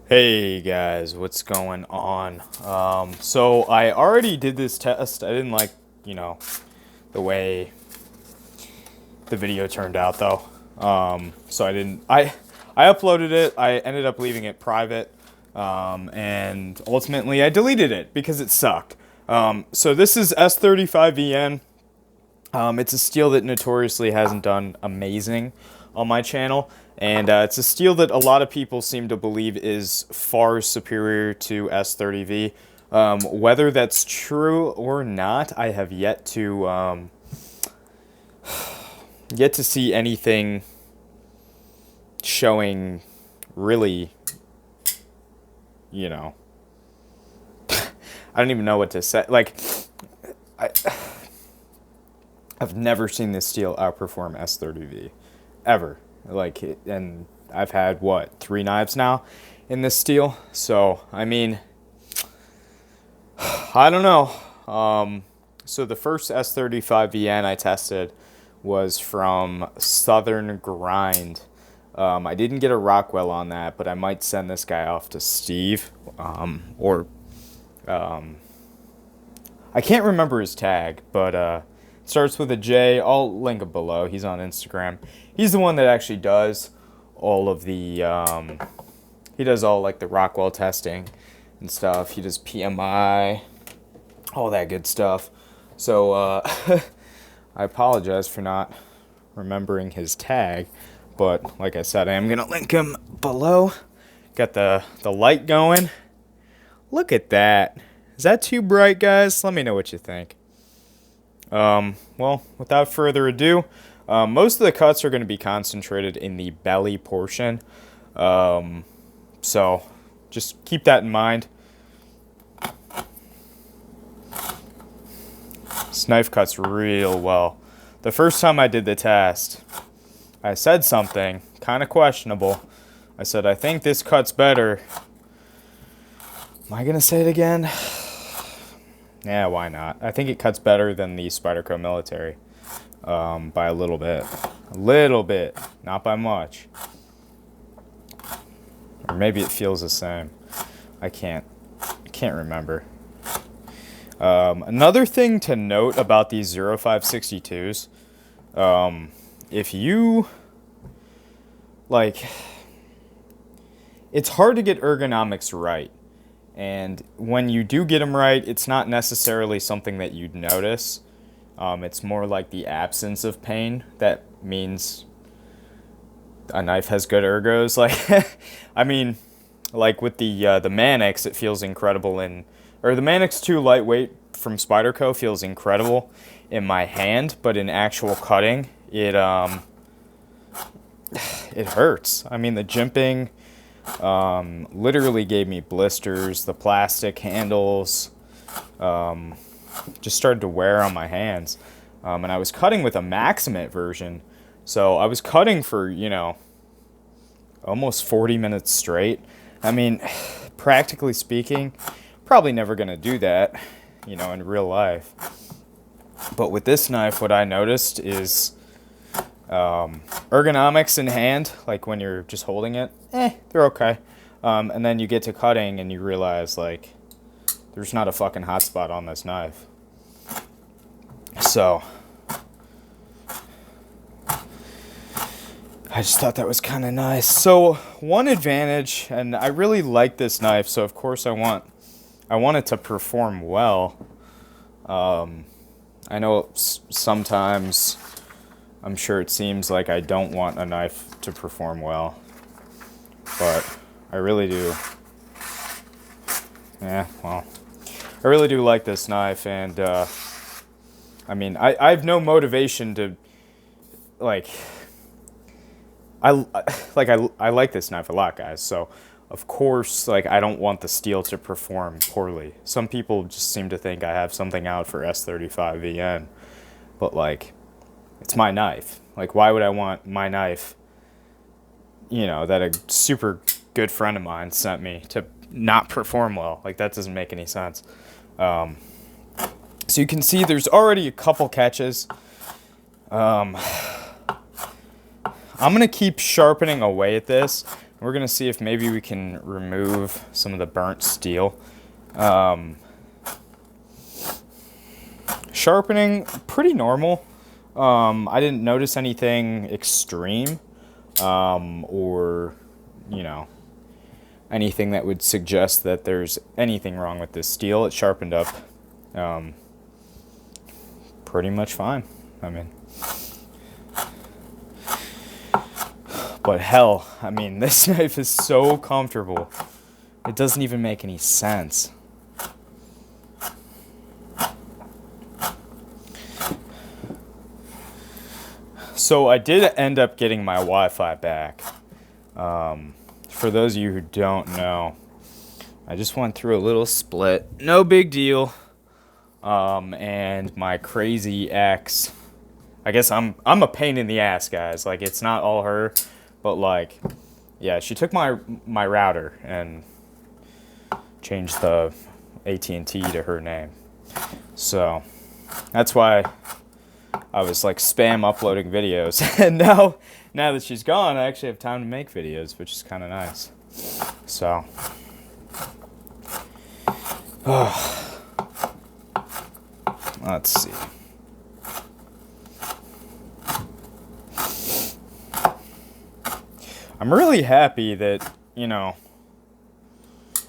Hey guys, what's going on? So I already did this test. I didn't like, the way the video turned out though. So I didn't. I uploaded it. I ended up leaving it private, and ultimately I deleted it because it sucked. So this is S35vn. It's a steel that notoriously hasn't done amazing on my channel, and it's a steel that a lot of people seem to believe is far superior to S30V. Whether that's true or not, I have yet to see anything showing really, you know, I don't even know what to say. I, I've never seen this steel outperform S30V, ever. And I've had what, 3 knives now in this steel. So I mean, I don't know. So the first S35VN I tested was from Southern Grind. I didn't get a Rockwell on that, but I might send this guy off to Steve, or I can't remember his tag, but starts with a J. I'll link it below. He's on Instagram. He's the one that actually does all of the, he does all like the Rockwell testing and stuff. He does PMI, all that good stuff. So I apologize for not remembering his tag, but like I said, I am going to link him below. Got the light going. Look at that. Is that too bright, guys? Let me know what you think. Well, without further ado, most of the cuts are going to be concentrated in the belly portion. So just keep that in mind. This knife cuts real well. The first time I did the test, I said something kind of questionable. I said, I think this cuts better. Am I going to say it again? Yeah, why not? I think it cuts better than the Spyderco Military, by a little bit. A little bit, not by much. Or maybe it feels the same. I can't remember. Another thing to note about these 0562s, if you, it's hard to get ergonomics right. And when you do get them right, it's not necessarily something that you'd notice. It's more like the absence of pain that means a knife has good ergos. I mean, like with the Manix, it feels incredible or the Manix 2 lightweight from Spyderco feels incredible in my hand, but in actual cutting, it hurts. I mean, the jimping literally gave me blisters. The plastic handles just started to wear on my hands. And I was cutting with a Maximate version. So I was cutting for, almost 40 minutes straight. I mean, practically speaking, probably never going to do that, in real life. But with this knife, what I noticed is ergonomics in hand, like when you're just holding it, they're okay. And then you get to cutting and you realize, there's not a fucking hot spot on this knife. So I just thought that was kind of nice. So one advantage, and I really like this knife, so of course I want it to perform well. I know sometimes, I'm sure it seems like I don't want a knife to perform well, but I really do. Yeah, well, I really do like this knife, and I mean, I have no motivation to, I like this knife a lot, guys, so of course, I don't want the steel to perform poorly. Some people just seem to think I have something out for S35VN, but it's my knife. Why would I want my knife, that a super good friend of mine sent me to not perform well? That doesn't make any sense. So you can see there's already a couple catches. I'm going to keep sharpening away at this. We're going to see if maybe we can remove some of the burnt steel. Sharpening, pretty normal. I didn't notice anything extreme, or, you know, anything that would suggest that there's anything wrong with this steel. It sharpened up pretty much fine. I mean, but hell, I mean, this knife is so comfortable. It doesn't even make any sense. So I did end up getting my Wi-Fi back. For those of you who don't know, I just went through a little split. No big deal. And my crazy ex, I guess I'm a pain in the ass, guys. Like, it's not all her, but like, yeah, she took my router and changed the AT&T to her name. So that's why I was like spam uploading videos. And now that she's gone, I actually have time to make videos, which is kind of nice. So, let's see. I'm really happy that, you know,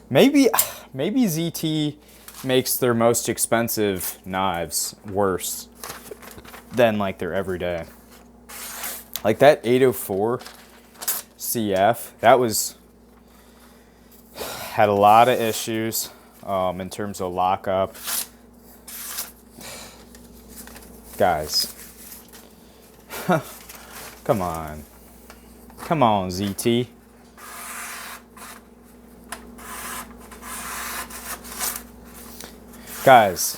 maybe ZT makes their most expensive knives worse than like their everyday. Like that 804 CF, that had a lot of issues in terms of lockup. Guys, come on, ZT. Guys,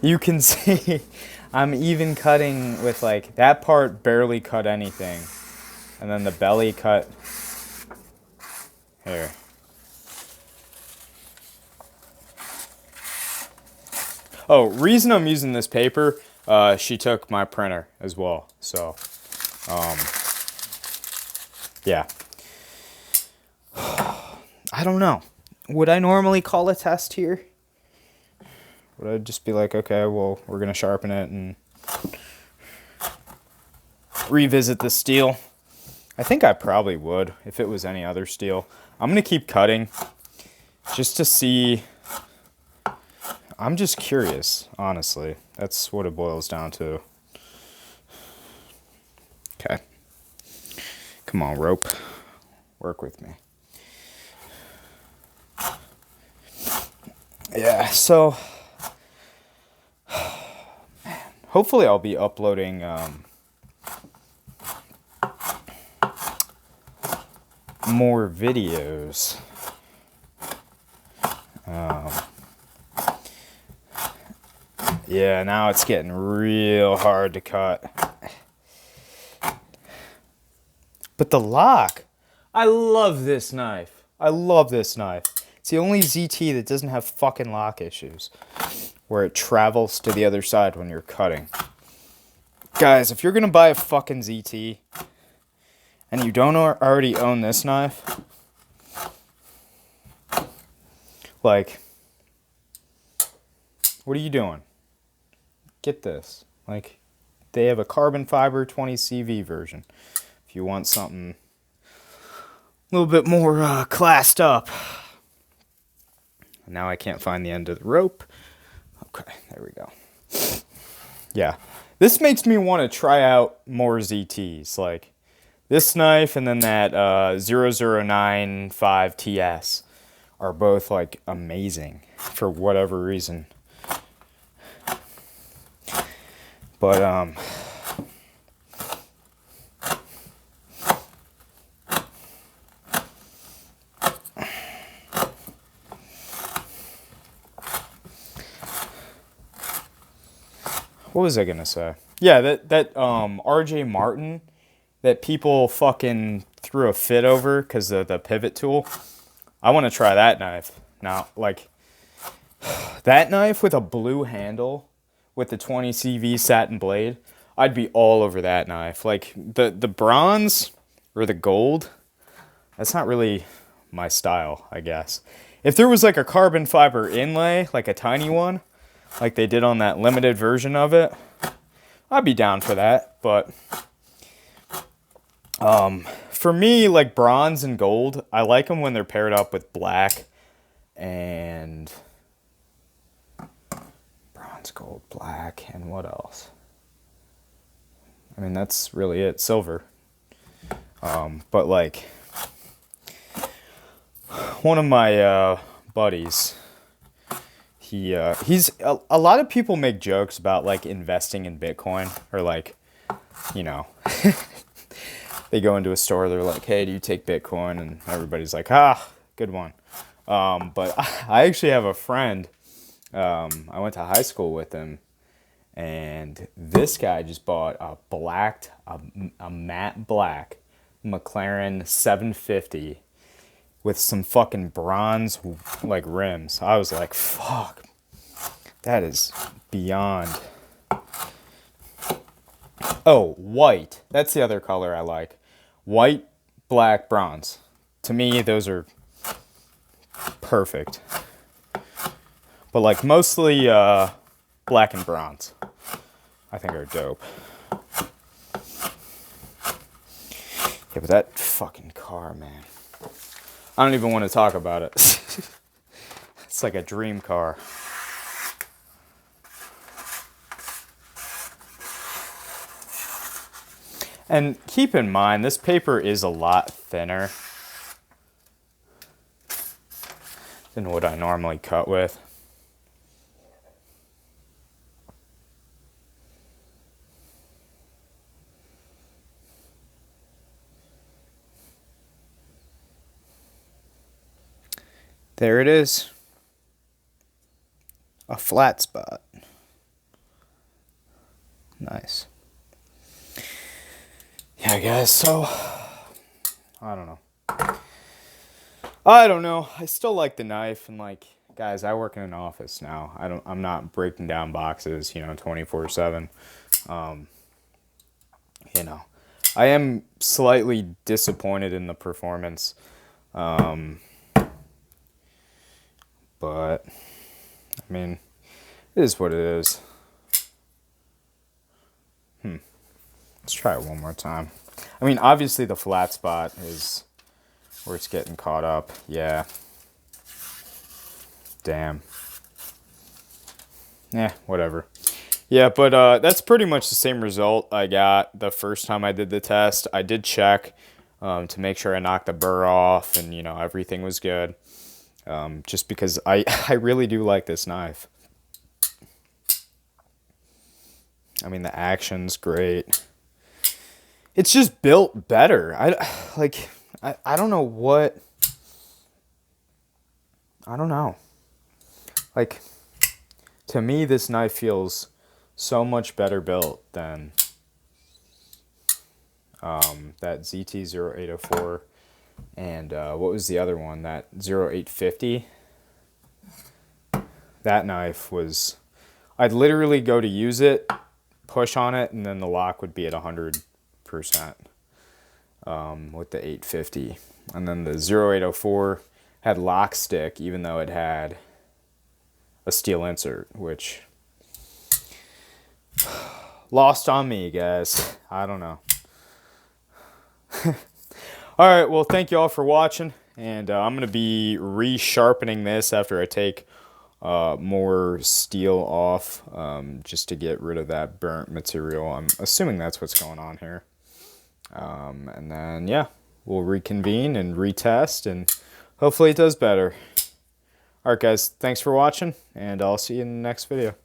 you can see I'm even cutting with like that part barely cut anything, and then the belly cut here. Oh, reason I'm using this paper, she took my printer as well. So, yeah. I don't know. Would I normally call a test here? Would I just be like, okay, well, we're going to sharpen it and revisit the steel? I think I probably would if it was any other steel. I'm going to keep cutting just to see. I'm just curious, honestly. That's what it boils down to. Okay. Come on, rope. Work with me. Yeah, so man, hopefully I'll be uploading more videos. Yeah, now it's getting real hard to cut. But the lock, I love this knife. I love this knife. It's the only ZT that doesn't have fucking lock issues, where it travels to the other side when you're cutting. Guys, if you're gonna buy a fucking ZT and you don't already own this knife, like, what are you doing? Get this. Like, they have a carbon fiber 20CV version if you want something a little bit more classed up. Now I can't find the end of the rope. Okay, there we go. Yeah, this makes me want to try out more ZTs, like this knife and then that 0095 TS are both like amazing for whatever reason. But what was I gonna say? Yeah, that RJ Martin that people fucking threw a fit over because of the pivot tool. I want to try that knife now. Like that knife with a blue handle with the 20CV satin blade, I'd be all over that knife. Like the bronze or the gold. That's not really my style, I guess. If there was like a carbon fiber inlay, like a tiny one, like they did on that limited version of it, I'd be down for that. But for me, like bronze and gold, I like them when they're paired up with black and bronze, gold, black, and what else? I mean, that's really it. Silver. But like one of my buddies, he's a lot of people make jokes about like investing in Bitcoin, or like, you know, they go into a store, they're like, hey, do you take Bitcoin? And everybody's like, ah, good one. But I actually have a friend, I went to high school with him, and this guy just bought a matte black McLaren 750 with some fucking bronze like rims. I was like, fuck, that is beyond. Oh, white. That's the other color I like. White, black, bronze. To me, those are perfect. But like mostly black and bronze, I think are dope. Yeah, but that fucking car, man. I don't even want to talk about it. It's like a dream car. And keep in mind, this paper is a lot thinner than what I normally cut with. There it is. A flat spot. Nice. Yeah, guys, so I don't know. I still like the knife, and like, guys, I work in an office now. I'm not breaking down boxes, 24/7. I am slightly disappointed in the performance. But I mean, it is what it is. Let's try it one more time. I mean, obviously the flat spot is where it's getting caught up. Yeah. Damn. Yeah, whatever. Yeah, but that's pretty much the same result I got the first time I did the test. I did check to make sure I knocked the burr off and, everything was good. Just because I really do like this knife. I mean, the action's great. It's just built better. I don't know what. I don't know. Like, to me, this knife feels so much better built than that ZT-0804 and what was the other one? That 0850. That knife was. I'd literally go to use it, push on it, and then the lock would be at 100%. With the 850, and then the 0804 had lock stick, even though it had a steel insert, which lost on me, guys. I don't know. All right, well, thank you all for watching, and I'm gonna be resharpening this after I take more steel off, just to get rid of that burnt material. I'm assuming that's what's going on here. And then, yeah, we'll reconvene and retest, and hopefully it does better. All right, guys, thanks for watching, and I'll see you in the next video.